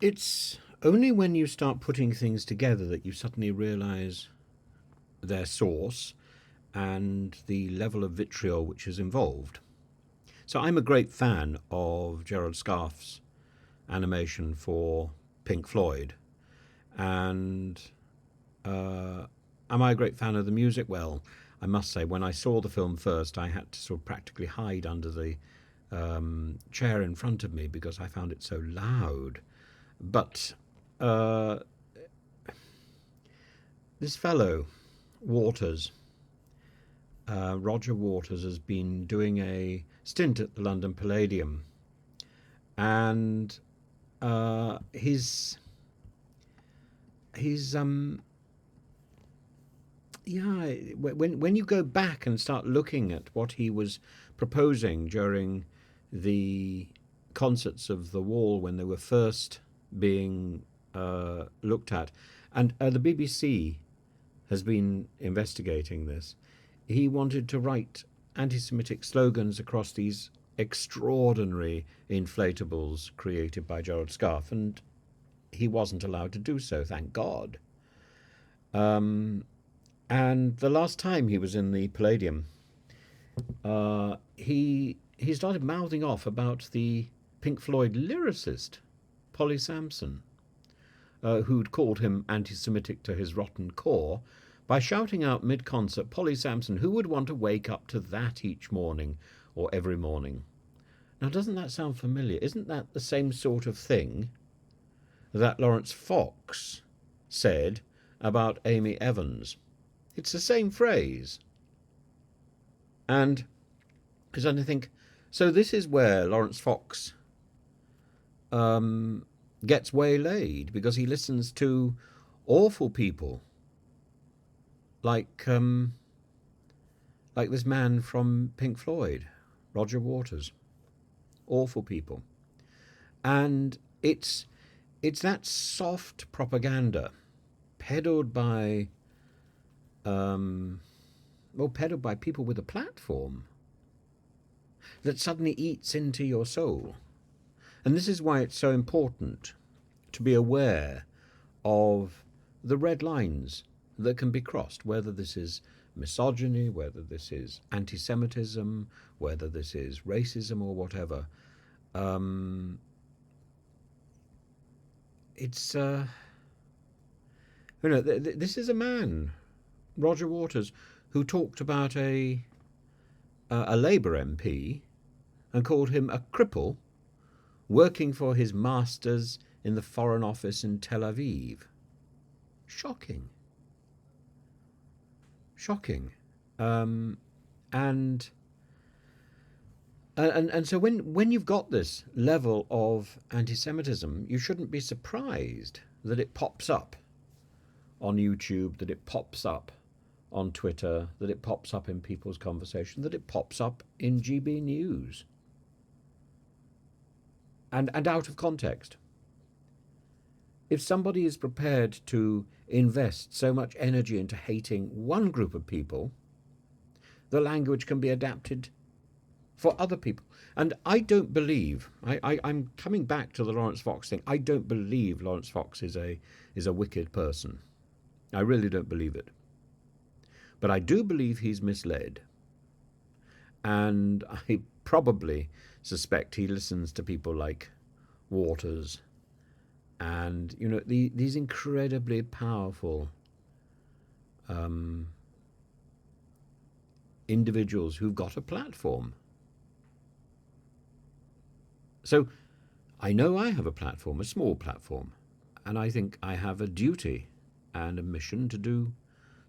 It's only when you start putting things together that you suddenly realize their source and the level of vitriol which is involved. So I'm a great fan of Gerald Scarfe's animation for Pink Floyd. And am I a great fan of the music? Well, I must say, when I saw the film first, I had to sort of practically hide under the chair in front of me because I found it so loud. But uh, this fellow, Waters, Roger Waters, has been doing a stint at the London Palladium, and he's yeah, when you go back and start looking at what he was proposing during the concerts of the Wall when they were first being looked at, and the BBC has been investigating this. He wanted to write anti-Semitic slogans across these extraordinary inflatables created by Gerald Scarfe, and he wasn't allowed to do so, thank God. Um, and the last time he was in the Palladium, he started mouthing off about the Pink Floyd lyricist, Polly Samson, who'd called him anti-Semitic to his rotten core, by shouting out mid-concert, Polly Samson, who would want to wake up to that each morning or every morning? Now, doesn't that sound familiar? Isn't that the same sort of thing that Laurence Fox said about Amy Evans? It's the same phrase. And because I think, so this is where Laurence Fox um, gets waylaid because he listens to awful people like this man from Pink Floyd, Roger Waters. Awful people. And it's that soft propaganda peddled by peddled by people with a platform that suddenly eats into your soul. And this is why it's so important to be aware of the red lines that can be crossed, whether this is misogyny, whether this is anti-Semitism, whether this is racism or whatever. Um, it's this is a man, Roger Waters, who talked about a Labour MP and called him a cripple working for his masters in the Foreign Office in Tel Aviv. Shocking. Shocking. Um, and and so when you've got this level of anti-Semitism, you shouldn't be surprised that it pops up on YouTube, that it pops up on Twitter, that it pops up in people's conversation, that it pops up in GB News. And out of context. If somebody is prepared to invest so much energy into hating one group of people, the language can be adapted for other people. And I don't believe, I'm coming back to the Laurence Fox thing, I don't believe Laurence Fox is a wicked person. I really don't believe it. But I do believe he's misled. And I probably suspect he listens to people like Waters and, these incredibly powerful individuals who've got a platform. So I know I have a platform, a small platform, and I think I have a duty and a mission to do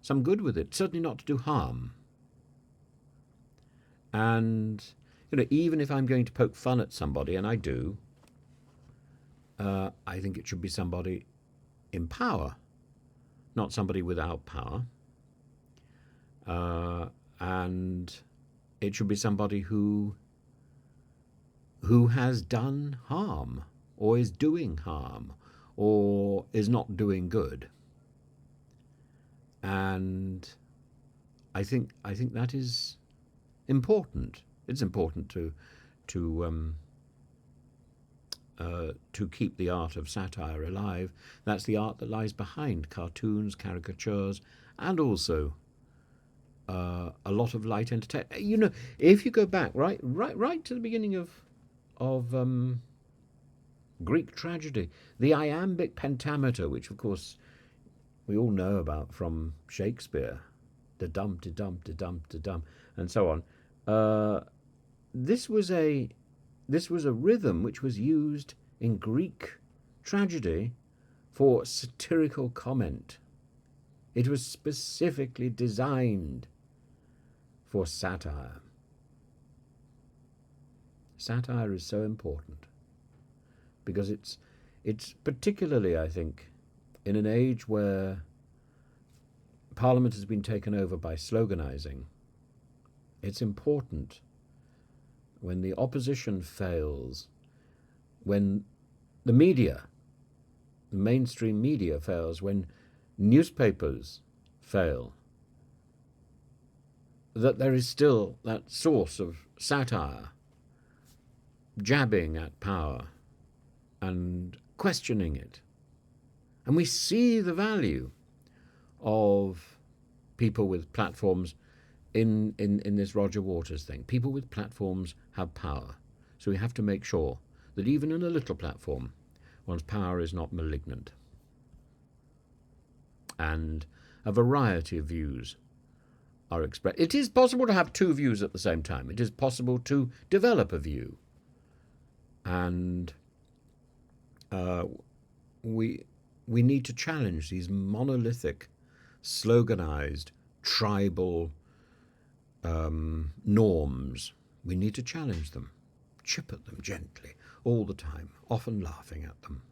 some good with it, certainly not to do harm. And, even if I'm going to poke fun at somebody, and I do, I think it should be somebody in power, not somebody without power. And it should be somebody who has done harm, or is doing harm, or is not doing good. And I think that is important. It's important to to keep the art of satire alive. That's the art that lies behind cartoons, caricatures, and also a lot of light entertainment. You know, if you go back right to the beginning of Greek tragedy, the iambic pentameter, which of course we all know about from Shakespeare, da dum da dum da dum da dum, and so on. This was a rhythm which was used in Greek tragedy for satirical comment. It was specifically designed for satire. Satire is so important because it's particularly, I think, in an age where Parliament has been taken over by sloganizing. It's important when the opposition fails, when the media, the mainstream media fails, when newspapers fail, that there is still that source of satire, jabbing at power and questioning it. And we see the value of people with platforms in this Roger Waters thing. People with platforms have power. So we have to make sure that even in a little platform, one's power is not malignant. And a variety of views are expressed. It is possible to have two views at the same time. It is possible to develop a view. And we need to challenge these monolithic, sloganized, tribal norms. We need to challenge them, chip at them gently, all the time, often laughing at them.